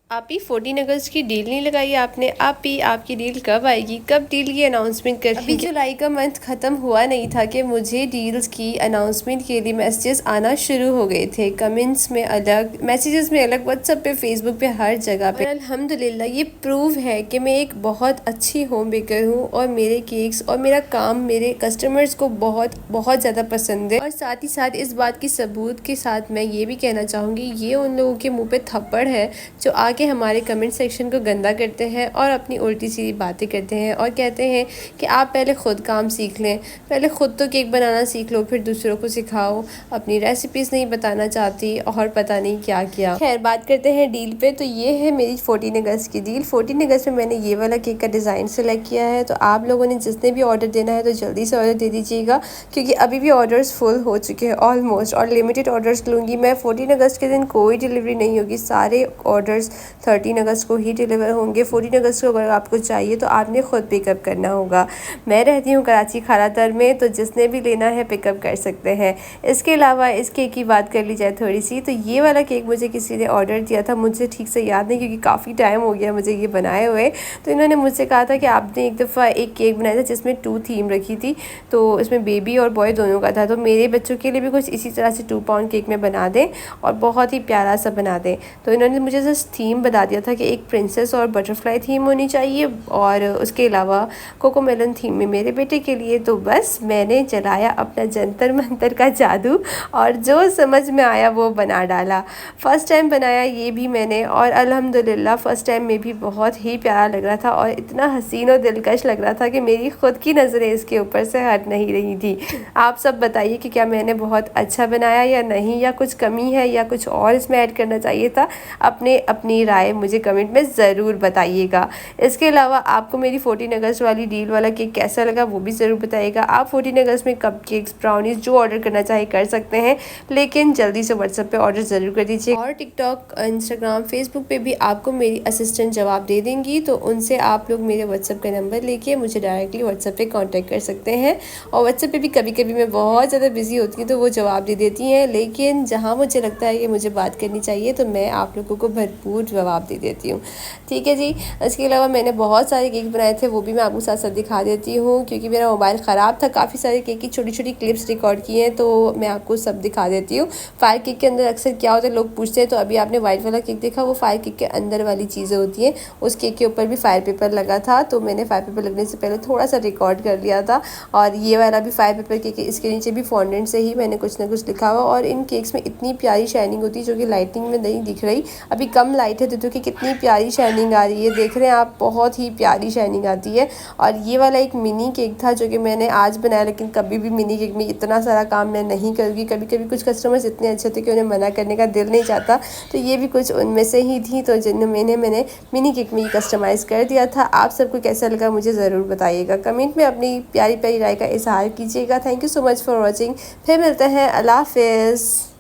आप ही 14 अगस्त की डील नहीं लगाई आपने। आप ही आपकी डील कब आएगी, कब डील की अनाउंसमेंट कर रही है? जुलाई का मंथ ख़त्म हुआ नहीं था कि मुझे डील्स की अनाउंसमेंट के लिए मैसेजेस आना शुरू हो गए थे। कमेंट्स में अलग, मैसेजेस में अलग, व्हाट्सएप पे, फेसबुक पे, हर जगह पे। और अल्हम्दुलिल्लाह ये प्रूव है कि मैं एक बहुत अच्छी होम बेकर हूँ और मेरे केक्स और मेरा काम मेरे कस्टमर्स को बहुत बहुत ज़्यादा पसंद है। और साथ ही साथ इस बात की सबूत के साथ मैं ये भी कहना चाहूँगी, ये उन लोगों के मुँह पे थप्पड़ है जो आके हमारे कमेंट सेक्शन को गंदा करते हैं और अपनी उल्टी सीधी बातें करते हैं और कहते हैं कि आप पहले ख़ुद काम सीख लें, पहले ख़ुद तो केक बनाना सीख लो, फिर दूसरों को सिखाओ, अपनी रेसिपीज़ नहीं बताना चाहती और पता नहीं क्या किया। खैर, बात करते हैं डील पे। तो ये है मेरी 14 अगस्त की डील। 14 अगस्त में मैंने ये वाला केक का डिज़ाइन सेलेक्ट किया है। तो आप लोगों ने जिसने भी ऑर्डर देना है तो जल्दी से ऑर्डर दे दीजिएगा, क्योंकि अभी भी ऑर्डर्स फुल हो चुके हैं ऑलमोस्ट, और लिमिटेड ऑर्डर्स लूँगी मैं। 14 अगस्त के दिन कोई डिलीवरी नहीं होगी, सारे ऑर्डर्स 13 अगस्त को ही डिलीवर होंगे। 14 अगस्त को अगर आपको चाहिए तो आपने ख़ुद पिकअप करना होगा। मैं रहती हूँ कराची खारातर में, तो जिसने भी लेना है पिकअप कर सकते हैं। इसके अलावा इस केक की बात कर ली जाए थोड़ी सी, तो ये वाला केक मुझे किसी ने ऑर्डर दिया था, मुझे ठीक से याद नहीं क्योंकि काफ़ी टाइम हो गया मुझे ये बनाए हुए। तो इन्होंने मुझसे कहा था कि आपने एक दफ़ा एक केक बनाया था जिसमें 2 थीम रखी थी, तो इसमें बेबी और बॉय दोनों का था। तो मेरे बच्चों के लिए भी कुछ इसी तरह से 2 पाउंड केक में बना दें और बहुत ही प्यारा सा बना दें। तो इन्होंने मुझे जस्ट थीम बता दिया था कि एक प्रिंसेस और बटरफ्लाई थीम होनी चाहिए और उसके अलावा कोकोमेलन थीम में मेरे बेटे के लिए। तो बस मैंने चलाया अपना जंतर मंतर का जादू और जो समझ में आया वो बना डाला। फ़र्स्ट टाइम बनाया ये भी मैंने, और अल्हम्दुलिल्लाह फ़र्स्ट टाइम में भी बहुत ही प्यारा लग रहा था और इतना हसीन और दिलकश लग रहा था कि मेरी ख़ुद की नज़रें इसके ऊपर से हट नहीं रही थी। आप सब बताइए कि क्या मैंने बहुत अच्छा बनाया या नहीं, या कुछ कमी है या कुछ और इसमें ऐड करना चाहिए था। अपनी राय मुझे कमेंट में ज़रूर बताइएगा। इसके अलावा आपको मेरी 14 अगस्त वाली डील वाला केक कैसा लगा वो भी ज़रूर बताइएगा। आप 14 अगस्त में कपकेक्स, ब्राउनीज जो ऑर्डर करना चाहे कर सकते हैं, लेकिन जल्दी से व्हाट्सएप पे ऑर्डर ज़रूर कर दीजिए। और टिकटॉक, इंस्टाग्राम, फेसबुक पे भी आपको मेरी असिस्टेंट जवाब दे देंगी, तो उनसे आप लोग मेरे व्हाट्सएप का नंबर लेके मुझे डायरेक्टली व्हाट्सएप पे कांटेक्ट कर सकते हैं। और व्हाट्सएप पे भी कभी कभी मैं बहुत ज़्यादा बिजी होती हूँ तो वो जवाब दे देती हैं, लेकिन जहाँ मुझे लगता है कि मुझे बात करनी चाहिए तो मैं आप लोगों को भरपूर जवाब दे देती हूँ। ठीक है जी। इसके अलावा मैंने बहुत सारे केक बनाए थे, वो भी मैं आपको साथ साथ दिखा देती हूँ, क्योंकि मेरा मोबाइल ख़राब था। काफ़ी सारे केक की छोटी छोटी क्लिप्स रिकॉर्ड की हैं, तो मैं आपको सब दिखा देती हूँ। फायर केक के अंदर अक्सर क्या होता है, लोग पूछते हैं, तो अभी आपने वाइट वाला केक देखा, वो फायर केक के अंदर वाली चीज़ें होती हैं। उस केक के ऊपर भी फायर पेपर लगा था, तो मैंने फायर पेपर लगने से पहले थोड़ा सा रिकॉर्ड कर लिया था। और ये वाला भी फायर पेपर केक, इसके नीचे भी फॉन्डेंट से ही मैंने कुछ ना कुछ लिखा हुआ। और इन केक्स में इतनी प्यारी शाइनिंग होती है जो कि लाइटिंग में नहीं दिख रही, अभी कम लाइट है तो कि कितनी प्यारी शाइनिंग आ रही है, देख रहे हैं आप, बहुत ही प्यारी शाइनिंग आती है। और ये वाला एक मिनी केक था जो कि मैंने आज बनाया, लेकिन कभी भी मिनी केक में इतना सारा काम मैं नहीं करूँगी। कभी कभी कुछ कस्टमर्स इतने अच्छे थे कि उन्हें मना करने का दिल नहीं चाहता, तो ये भी कुछ उनमें से ही थी, तो जिन्हें मैंने मिनी केक में कस्टमाइज़ कर दिया था। आप सबको कैसा लगा मुझे ज़रूर बताइएगा, कमेंट में अपनी प्यारी प्यारी राय का इजहार कीजिएगा। Thank you so much for watching. फिर मिलते हैं, अल्लाह हाफिज़।